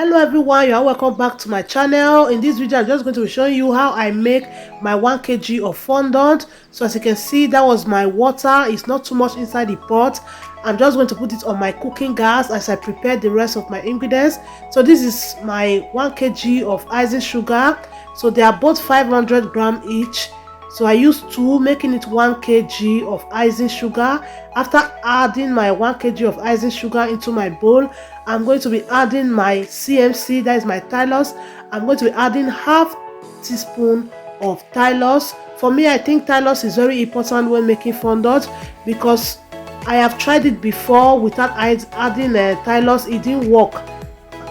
Hello everyone, you are welcome back to my channel. In this video I'm just going to be showing you how I make my 1 kg of fondant. So as you can see, that was my water. It's not too much inside the pot. I'm just going to put it on my cooking gas as I prepare the rest of my ingredients. So this is my 1 kg of icing sugar. So they are both 500 grams each. So I used 2, making it 1 kg of icing sugar. After adding my 1 kg of icing sugar into my bowl, I'm going to be adding my CMC, that is my Tylose. I'm going to be adding half teaspoon of Tylose. For me, I think Tylose is very important when making fondant because I have tried it before without adding Tylose. It didn't work.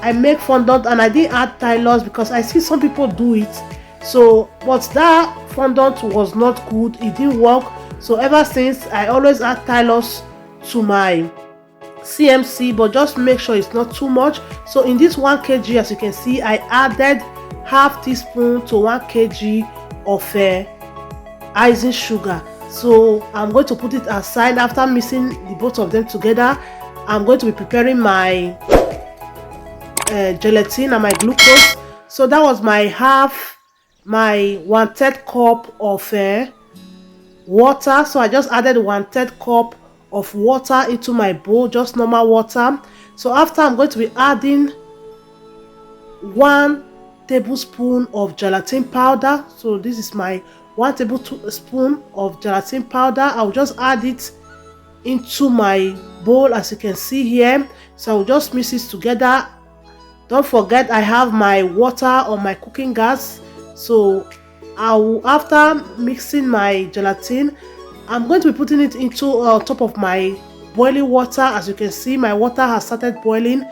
I make fondant and I didn't add Tylose because I see some people do it. So, but that fondant was not good. It didn't work. So ever since, I always add Tylose to my CMC, but just make sure it's not too much. So in this 1 kg, as you can see, I added half teaspoon to 1 kg of icing sugar. So I'm going to put it aside. After mixing the both of them together, I'm going to be preparing my gelatin and my glucose. So that was my 1/3 cup of water. So I just added 1/3 cup of water into my bowl, just normal water. So after, I'm going to be adding 1 tablespoon of gelatin powder. So this is my 1 tablespoon of gelatin powder. I'll just add it into my bowl as you can see here. So I'll just mix it together. Don't forget, I have my water on my cooking gas. So after mixing my gelatin, I'm going to be putting it into top of my boiling water. As you can see, my water has started boiling.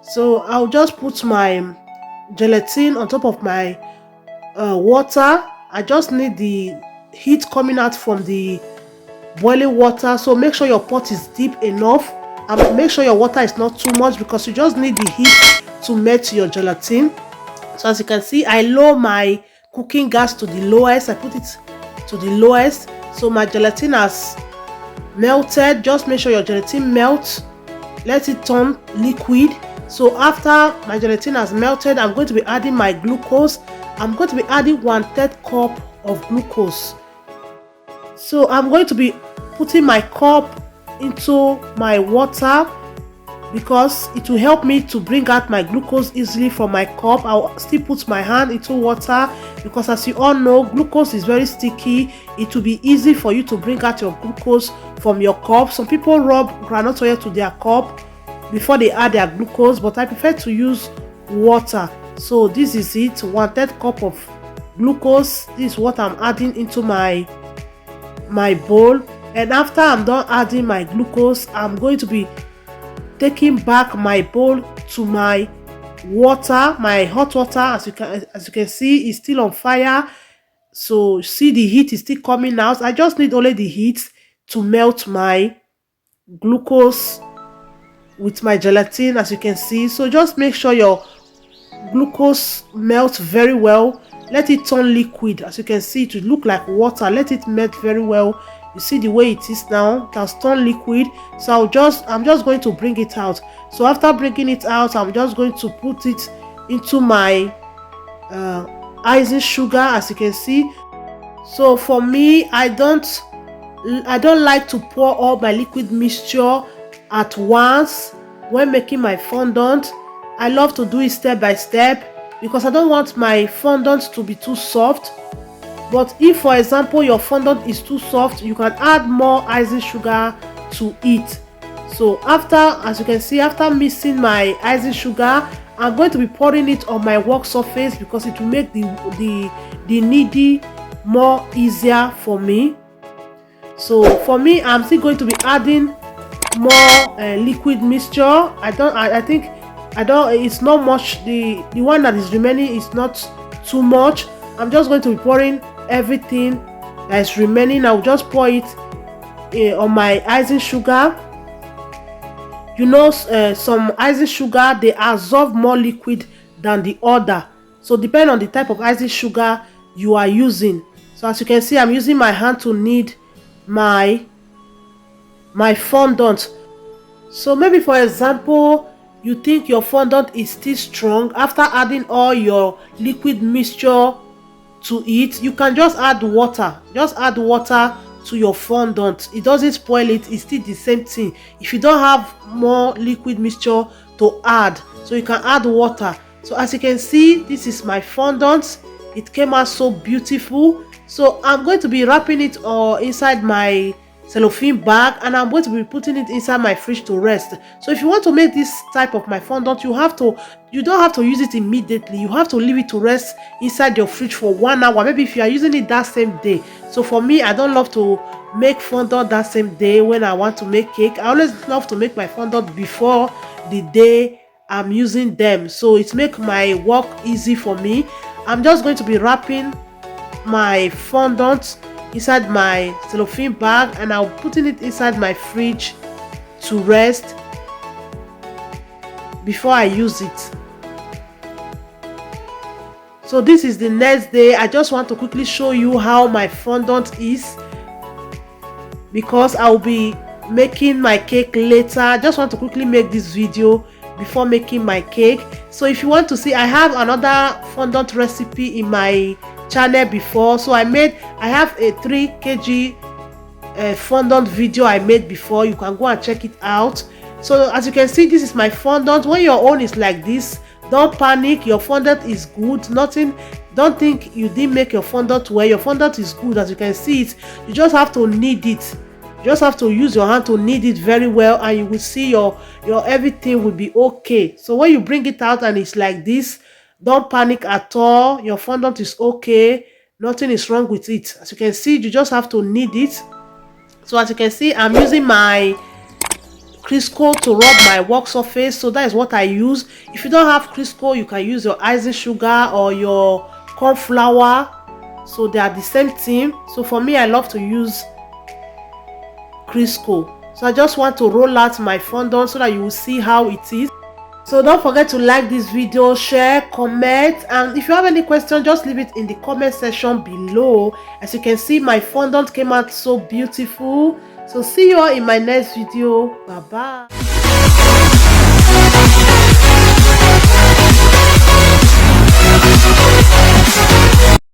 So I'll just put my gelatin on top of my water. I just need the heat coming out from the boiling water. So make sure your pot is deep enough and make sure your water is not too much because you just need the heat to melt your gelatin. So as you can see, I lower my cooking gas to the lowest. I put it to the lowest. So my gelatin has melted. Just make sure your gelatin melts. Let it turn liquid. So after my gelatin has melted, I'm going to be adding my glucose. I'm going to be adding 1/3 cup of glucose. So I'm going to be putting my cup into my water because it will help me to bring out my glucose easily from my cup. I'll still put my hand into water because, as you all know, glucose is very sticky. It will be easy for you to bring out your glucose from your cup. Some people rub groundnut oil to their cup before they add their glucose, but I prefer to use water. So this is it, 1/3 cup of glucose. This is what I'm adding into my bowl. And after I'm done adding my glucose, I'm going to be taking back my bowl to my water, my hot water. As you can see, it's still on fire. So see, the heat is still coming out. I just need only the heat to melt my glucose with my gelatin, as you can see. So just make sure your glucose melts very well. Let it turn liquid. As you can see, it will look like water. Let it melt very well. You see the way it is now, it has turned liquid. So I'm just going to bring it out. So after bringing it out, I'm just going to put it into my icing sugar, as you can see. So for me, I don't like to pour all my liquid mixture at once when making my fondant. I love to do it step by step because I don't want my fondant to be too soft. But if, for example, your fondant is too soft, you can add more icing sugar to it. So after, as you can see, after mixing my icing sugar, I'm going to be pouring it on my work surface because it will make the kneading more easier for me. So for me, I'm still going to be adding more liquid mixture. It's not much. The one that is remaining is not too much. I'm just going to be pouring everything that is remaining. I'll just pour it on my icing sugar. You know, some icing sugar, they absorb more liquid than the other. So depending on the type of icing sugar you are using. So as you can see, I'm using my hand to knead my fondant. So maybe, for example, you think your fondant is still strong after adding all your liquid mixture to it, you can just add water. Just add water to your fondant. It doesn't spoil it. It's still the same thing. If you don't have more liquid mixture to add, so you can add water. So as you can see, this is my fondant. It came out so beautiful. So I'm going to be wrapping it inside my cellophane bag, and I'm going to be putting it inside my fridge to rest. So if you want to make this type of my fondant, you don't have to use it immediately. You have to leave it to rest inside your fridge for 1 hour, maybe if you are using it that same day. So for me, I don't love to make fondant that same day when I want to make cake. I always love to make my fondant before the day I'm using them, so it makes my work easy for me. I'm just going to be wrapping my fondant inside my cellophane bag, and I'll putting it inside my fridge to rest before I use it. So this is the next day. I just want to quickly show you how my fondant is, because I'll be making my cake later. I just want to quickly make this video before making my cake. So if you want to see, I have another fondant recipe in my channel before. So I have a 3 kg fondant video I made before. You can go and check it out. So as you can see, this is my fondant. When your own is like this, don't panic. Your fondant is good. Don't think you didn't make your fondant well. Your fondant is good. As you can see it, you just have to knead it. You just have to use your hand to knead it very well, and you will see your everything will be okay. So when you bring it out and it's like this, don't panic at all. Your fondant is okay. Nothing is wrong with it. As you can see, you just have to knead it. So as you can see, I'm using my Crisco to rub my work surface. So that is what I use. If you don't have Crisco, you can use your icing sugar or your corn flour. So they are the same thing. So for me, I love to use Crisco. So I just want to roll out my fondant so that you will see how it is. So don't forget to like this video, share, comment, and if you have any question, just leave it in the comment section below. As you can see, my fondant came out so beautiful. So see you all in my next video. Bye bye.